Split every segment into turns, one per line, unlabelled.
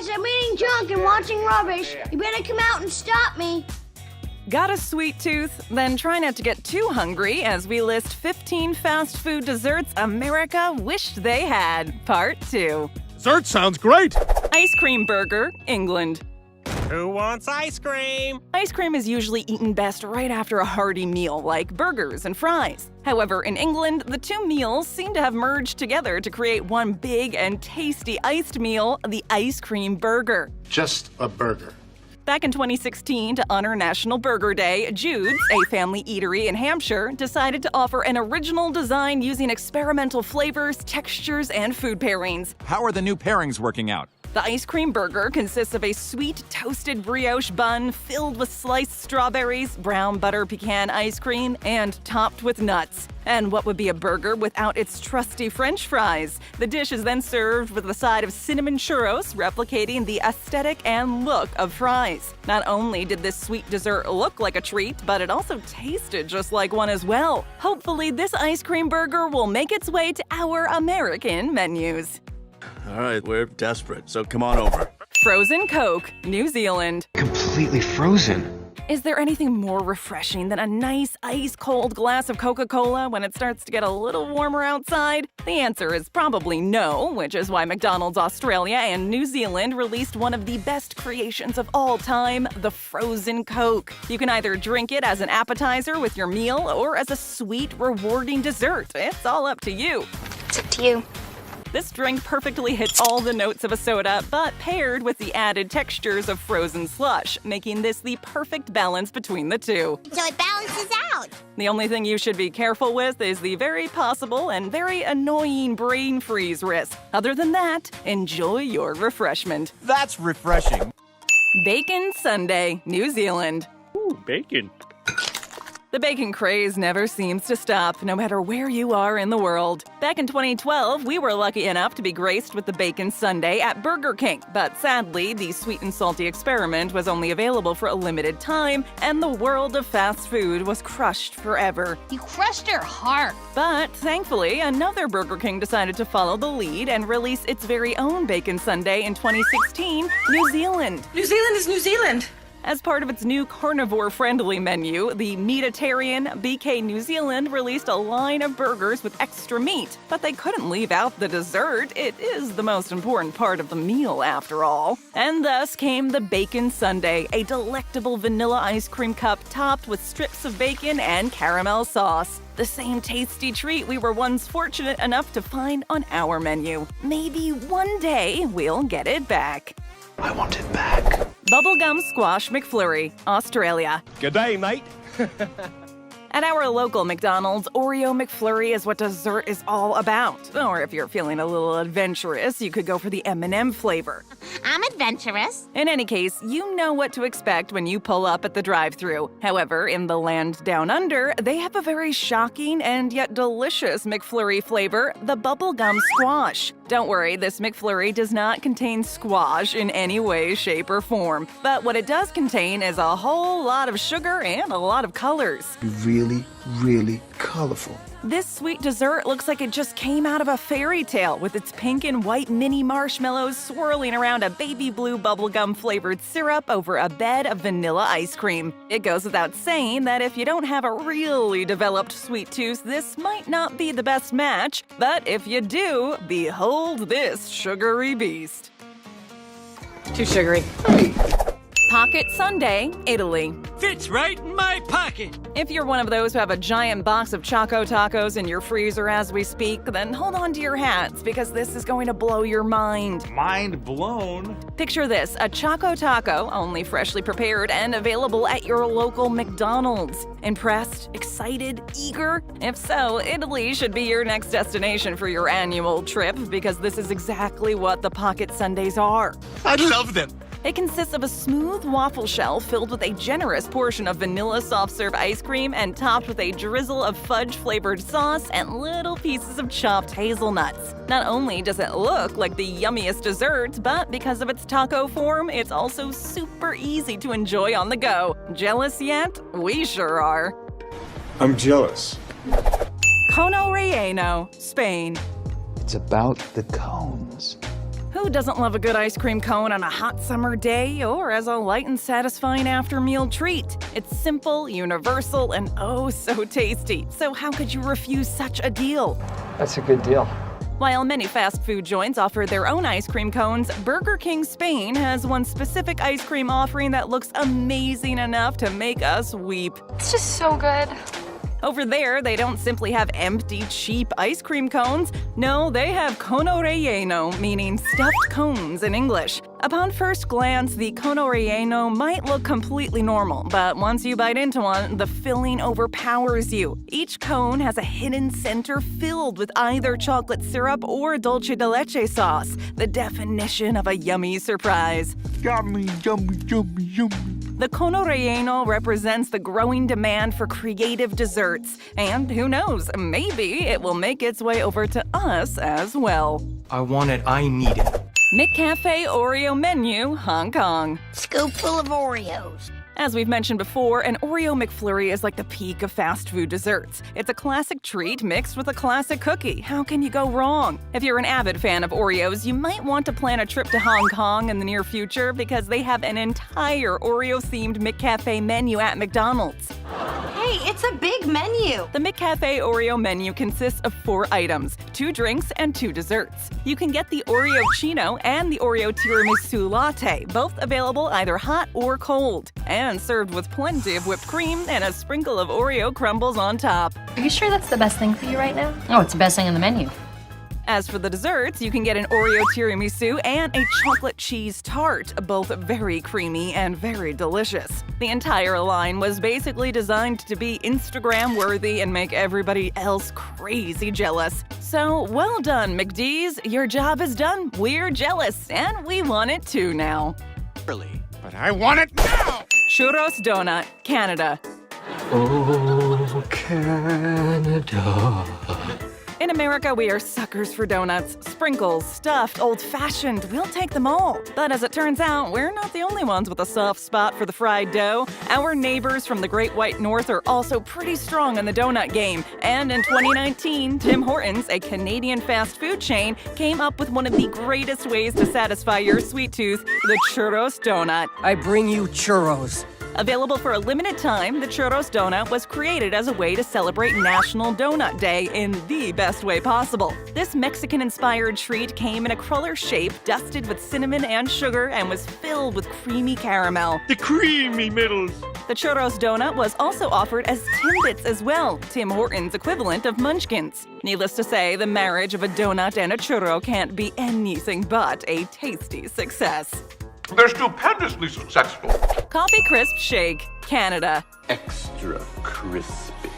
Guys, I'm eating junk and watching rubbish. You better come out and stop me.
Got a sweet tooth? Then try not to get too hungry as we list 15 fast food desserts America wished they had. Part 2.
Dessert sounds great!
Ice cream burger, England.
Who wants ice cream?
Ice cream is usually eaten best right after a hearty meal, like burgers and fries. However, in England, the two meals seem to have merged together to create one big and tasty iced meal, the ice cream burger.
Just a burger.
Back in 2016, to honor National Burger Day, Jude's, a family eatery in Hampshire, decided to offer an original design using experimental flavors, textures, and food pairings.
How are the new pairings working out?
The ice cream burger consists of a sweet, toasted brioche bun filled with sliced strawberries, brown butter pecan ice cream, and topped with nuts. And what would be a burger without its trusty French fries? The dish is then served with a side of cinnamon churros, replicating the aesthetic and look of fries. Not only did this sweet dessert look like a treat, but it also tasted just like one as well. Hopefully, this ice cream burger will make its way to our American menus.
All right, we're desperate, so come on over.
Frozen Coke, New Zealand.
Completely frozen.
Is there anything more refreshing than a nice ice-cold glass of Coca-Cola when it starts to get a little warmer outside? The answer is probably no, which is why McDonald's Australia and New Zealand released one of the best creations of all time, the Frozen Coke. You can either drink it as an appetizer with your meal or as a sweet, rewarding dessert. It's all up to you.
It's up to you.
This drink perfectly hits all the notes of a soda, but paired with the added textures of frozen slush, making this the perfect balance between the two.
So it balances out.
The only thing you should be careful with is the very possible and very annoying brain freeze risk. Other than that, enjoy your refreshment.
That's refreshing.
Bacon Sundae, New Zealand.
Ooh, bacon.
The bacon craze never seems to stop, no matter where you are in the world. Back in 2012, we were lucky enough to be graced with the Bacon Sundae at Burger King. But sadly, the sweet and salty experiment was only available for a limited time, and the world of fast food was crushed forever.
You crushed her heart.
But thankfully, another Burger King decided to follow the lead and release its very own Bacon Sundae in 2016, New Zealand.
New Zealand is New Zealand.
As part of its new carnivore-friendly menu, the Meatitarian BK New Zealand released a line of burgers with extra meat. But they couldn't leave out the dessert. It is the most important part of the meal, after all. And thus came the Bacon Sundae, a delectable vanilla ice cream cup topped with strips of bacon and caramel sauce. The same tasty treat we were once fortunate enough to find on our menu. Maybe one day we'll get it back.
I want it back.
Bubblegum Squash McFlurry, Australia.
G'day, mate.
At our local McDonald's, Oreo McFlurry is what dessert is all about. Or if you're feeling a little adventurous, you could go for the M&M flavor.
I'm adventurous.
In any case, you know what to expect when you pull up at the drive-thru. However, in the land down under, they have a very shocking and yet delicious McFlurry flavor, the Bubblegum Squash. Don't worry, this McFlurry does not contain squash in any way, shape, or form. But what it does contain is a whole lot of sugar and a lot of colors.
Really, really colorful.
This sweet dessert looks like it just came out of a fairy tale with its pink and white mini marshmallows swirling around a baby blue bubblegum flavored syrup over a bed of vanilla ice cream. It goes without saying that if you don't have a really developed sweet tooth, this might not be the best match. But if you do, behold this sugary beast.
Too sugary.
Pocket Sundae, Italy.
Fits right in my pocket.
If you're one of those who have a giant box of Choco Tacos in your freezer as we speak, then hold on to your hats because this is going to blow your mind.
Mind blown.
Picture this, a Choco Taco, only freshly prepared and available at your local McDonald's. Impressed? Excited? Eager? If so, Italy should be your next destination for your annual trip because this is exactly what the Pocket Sundaes are.
I love them.
It consists of a smooth waffle shell filled with a generous portion of vanilla soft-serve ice cream and topped with a drizzle of fudge-flavored sauce and little pieces of chopped hazelnuts. Not only does it look like the yummiest dessert, but because of its taco form, it's also super easy to enjoy on the go. Jealous yet? We sure are.
I'm jealous.
Cono Relleno, Spain.
It's about the cones.
Who doesn't love a good ice cream cone on a hot summer day or as a light and satisfying after-meal treat? It's simple, universal, and oh so tasty. So how could you refuse such a deal?
That's a good deal.
While many fast food joints offer their own ice cream cones, Burger King Spain has one specific ice cream offering that looks amazing enough to make us weep.
It's just so good.
Over there, they don't simply have empty, cheap ice cream cones. No, they have cono relleno, meaning stuffed cones in English. Upon first glance, the cono relleno might look completely normal, but once you bite into one, the filling overpowers you. Each cone has a hidden center filled with either chocolate syrup or dulce de leche sauce, the definition of a yummy surprise.
Yummy, yummy, yummy, yummy.
The cono relleno represents the growing demand for creative desserts, and who knows, maybe it will make its way over to us as well.
I want it, I need it.
McCafe Oreo Menu, Hong Kong.
Scoop full of Oreos.
As we've mentioned before, an Oreo McFlurry is like the peak of fast food desserts. It's a classic treat mixed with a classic cookie. How can you go wrong? If you're an avid fan of Oreos, you might want to plan a trip to Hong Kong in the near future because they have an entire Oreo-themed McCafe menu at McDonald's.
Hey, it's a big menu.
The McCafe Oreo menu consists of 4 items, 2 drinks and 2 desserts. You can get the Oreo Chino and the Oreo Tiramisu Latte, both available either hot or cold, and served with plenty of whipped cream and a sprinkle of Oreo crumbles on top.
Are you sure that's the best thing for you right now?
Oh, it's the best thing on the menu.
As for the desserts, you can get an Oreo tiramisu and a chocolate cheese tart, both very creamy and very delicious. The entire line was basically designed to be Instagram-worthy and make everybody else crazy jealous. So, well done, McD's. Your job is done. We're jealous, and we want it too now.
But I want it now!
Churros Donut, Canada.
Oh, Canada.
In America, we are suckers for donuts. Sprinkles, stuffed, old-fashioned, we'll take them all. But as it turns out, we're not the only ones with a soft spot for the fried dough. Our neighbors from the Great White North are also pretty strong in the donut game. And in 2019, Tim Hortons, a Canadian fast food chain, came up with one of the greatest ways to satisfy your sweet tooth, the churros donut.
I bring you churros.
Available for a limited time, the Churros Donut was created as a way to celebrate National Donut Day in the best way possible. This Mexican-inspired treat came in a cruller shape dusted with cinnamon and sugar and was filled with creamy caramel.
The creamy middles.
The Churros Donut was also offered as Timbits as well, Tim Hortons' equivalent of Munchkins. Needless to say, the marriage of a donut and a churro can't be anything but a tasty success.
They're stupendously successful.
Coffee Crisp Shake, Canada.
Extra crispy.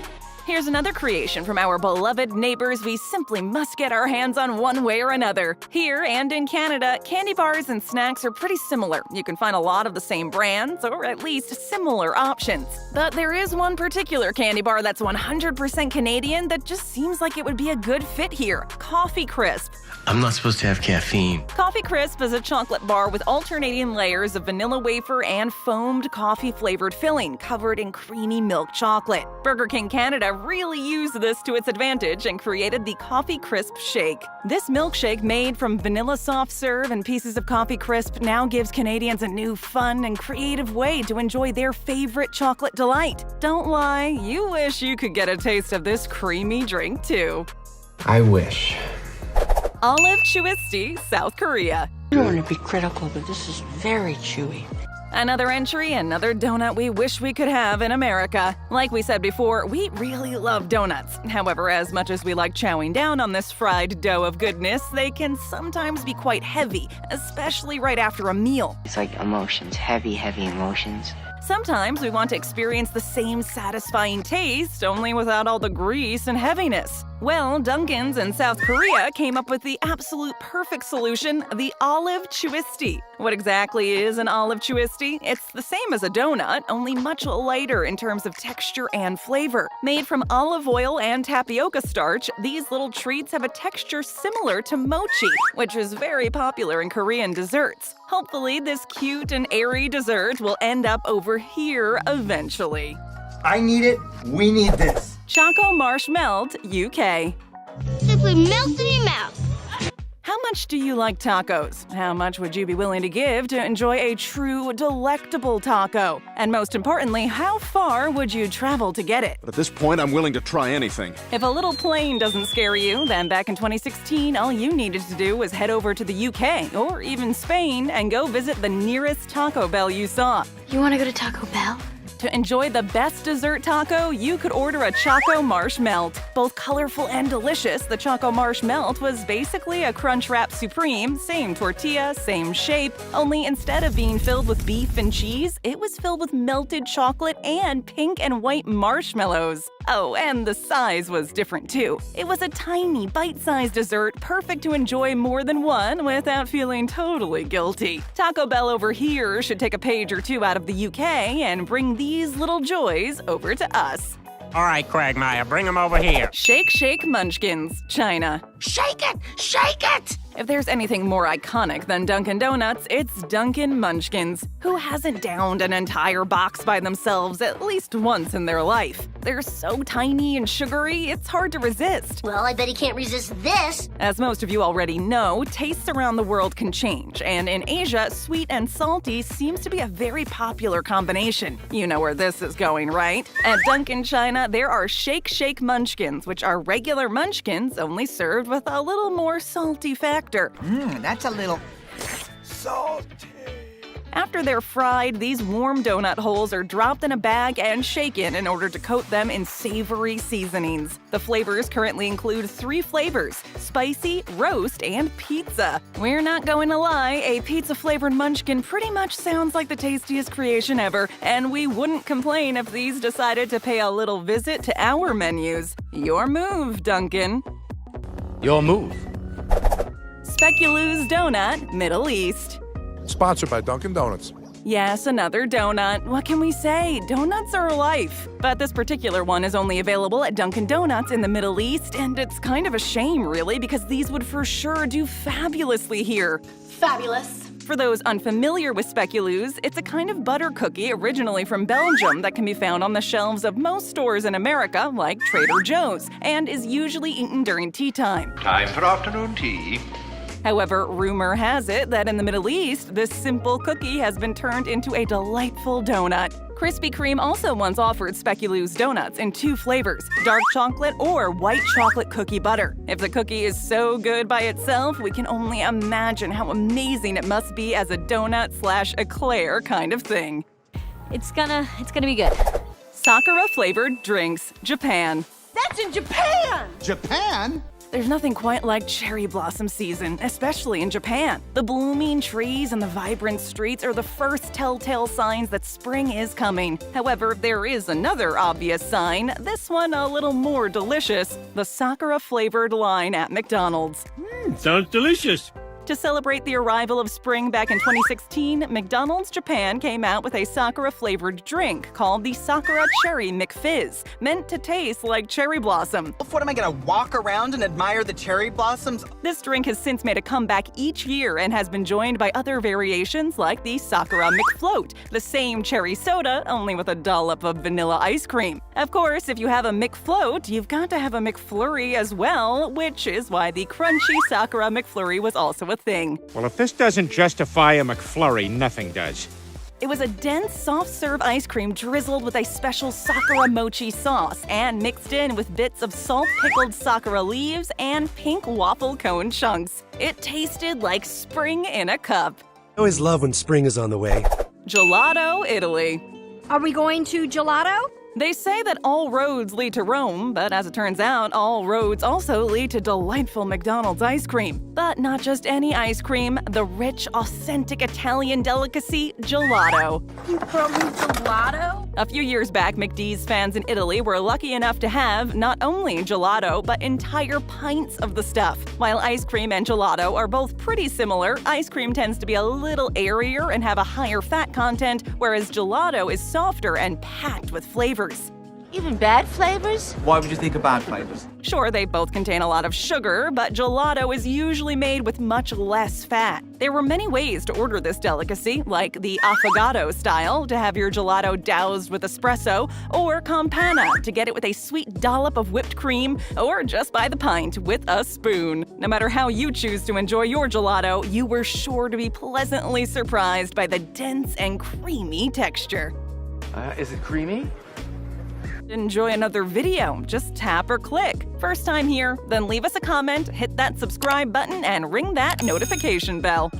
Here's another creation from our beloved neighbors we simply must get our hands on one way or another. Here and in Canada, candy bars and snacks are pretty similar. You can find a lot of the same brands, or at least similar options. But there is one particular candy bar that's 100% Canadian that just seems like it would be a good fit here. Coffee Crisp.
I'm not supposed to have caffeine.
Coffee Crisp is a chocolate bar with alternating layers of vanilla wafer and foamed coffee-flavored filling covered in creamy milk chocolate. Burger King Canada really used this to its advantage and created the Coffee Crisp Shake. This milkshake made from vanilla soft serve and pieces of Coffee Crisp now gives Canadians a new fun and creative way to enjoy their favorite chocolate delight. Don't lie, you wish you could get a taste of this creamy drink too.
I wish.
Olive Twisty, South Korea.
I don't want to be critical, but this is very chewy.
Another entry, another donut we wish we could have in America. Like we said before, we really love donuts. However, as much as we like chowing down on this fried dough of goodness, they can sometimes be quite heavy, especially right after a meal.
It's like emotions, heavy emotions.
Sometimes we want to experience the same satisfying taste, only without all the grease and heaviness. Well, Dunkin's in South Korea came up with the absolute perfect solution, the olive twisty. What exactly is an olive twisty? It's the same as a donut, only much lighter in terms of texture and flavor. Made from olive oil and tapioca starch, these little treats have a texture similar to mochi, which is very popular in Korean desserts. Hopefully, this cute and airy dessert will end up over here eventually.
I need it. We need this.
Choco Marsh Melt, UK.
Simply melts in your mouth.
How How much do you like tacos? How much would you be willing to give to enjoy a true, delectable taco? And most importantly, how far would you travel to get it?
But at this point, I'm willing to try anything.
If a little plane doesn't scare you, then back in 2016, all you needed to do was head over to the UK or even Spain and go visit the nearest Taco Bell you saw.
You want to go to Taco Bell?
To enjoy the best dessert taco, you could order a Choco Marsh Melt. Both colorful and delicious, the Choco Marsh Melt was basically a Crunch Wrap Supreme, same tortilla, same shape, only instead of being filled with beef and cheese, it was filled with melted chocolate and pink and white marshmallows. Oh, and the size was different too. It was a tiny, bite-sized dessert, perfect to enjoy more than one without feeling totally guilty. Taco Bell over here should take a page or two out of the UK and bring these little joys over to us.
All right, Quagmire, bring him over here.
Shake Shake Munchkins, China.
Shake it! Shake it!
If there's anything more iconic than Dunkin' Donuts, it's Dunkin' Munchkins. Who hasn't downed an entire box by themselves at least once in their life? They're so tiny and sugary, it's hard to resist.
Well, I bet he can't resist this.
As most of you already know, tastes around the world can change, and in Asia, sweet and salty seems to be a very popular combination. You know where this is going, right? At Dunkin' China, there are Shake Shake Munchkins, which are regular munchkins only served with a little more salty factor.
That's a little salty.
After they're fried, these warm donut holes are dropped in a bag and shaken in order to coat them in savory seasonings. The flavors currently include 3 flavors: spicy, roast, and pizza. We're not going to lie, a pizza-flavored munchkin pretty much sounds like the tastiest creation ever, and we wouldn't complain if these decided to pay a little visit to our menus. Your move, Dunkin'.
Your move.
Speculoos Donut, Middle East.
Sponsored by Dunkin' Donuts.
Yes, another donut. What can we say? Donuts are life. But this particular one is only available at Dunkin' Donuts in the Middle East, and it's kind of a shame, really, because these would for sure do fabulously here.
Fabulous.
For those unfamiliar with speculoos, it's a kind of butter cookie originally from Belgium that can be found on the shelves of most stores in America, like Trader Joe's, and is usually eaten during tea time.
Time for afternoon tea.
However, rumor has it that in the Middle East, this simple cookie has been turned into a delightful donut. Krispy Kreme also once offered Speculoos donuts in 2 flavors, dark chocolate or white chocolate cookie butter. If the cookie is so good by itself, we can only imagine how amazing it must be as a donut/eclair kind of thing.
It's gonna be good.
Sakura-flavored drinks, Japan.
That's in Japan!
Japan?
There's nothing quite like cherry blossom season, especially in Japan. The blooming trees and the vibrant streets are the first telltale signs that spring is coming. However, there is another obvious sign, this one a little more delicious, the Sakura-flavored line at McDonald's.
Sounds delicious.
To celebrate the arrival of spring back in 2016, McDonald's Japan came out with a Sakura-flavored drink called the Sakura Cherry McFizz, meant to taste like cherry blossom.
What am I gonna walk around and admire the cherry blossoms?
This drink has since made a comeback each year and has been joined by other variations like the Sakura McFloat, the same cherry soda, only with a dollop of vanilla ice cream. Of course, if you have a McFloat, you've got to have a McFlurry as well, which is why the crunchy Sakura McFlurry was also a thing.
Well, if this doesn't justify a McFlurry, nothing does.
It was a dense, soft-serve ice cream drizzled with a special Sakura mochi sauce and mixed in with bits of salt-pickled Sakura leaves and pink waffle cone chunks. It tasted like spring in a cup.
I always love when spring is on the way.
Gelato, Italy.
Are we going to gelato?
They say that all roads lead to Rome, but as it turns out, all roads also lead to delightful McDonald's ice cream. But not just any ice cream, the rich, authentic Italian delicacy, gelato.
You brought me gelato?
A few years back, McD's fans in Italy were lucky enough to have not only gelato, but entire pints of the stuff. While ice cream and gelato are both pretty similar, ice cream tends to be a little airier and have a higher fat content, whereas gelato is softer and packed with flavors.
Even bad flavors?
Why would you think of bad flavors?
Sure, they both contain a lot of sugar, but gelato is usually made with much less fat. There were many ways to order this delicacy, like the affogato style, to have your gelato doused with espresso, or campana, to get it with a sweet dollop of whipped cream, or just by the pint with a spoon. No matter how you choose to enjoy your gelato, you were sure to be pleasantly surprised by the dense and creamy texture.
Is it creamy?
Enjoy another video? Just tap or click. First time here? Then leave us a comment, hit that subscribe button, and ring that notification bell.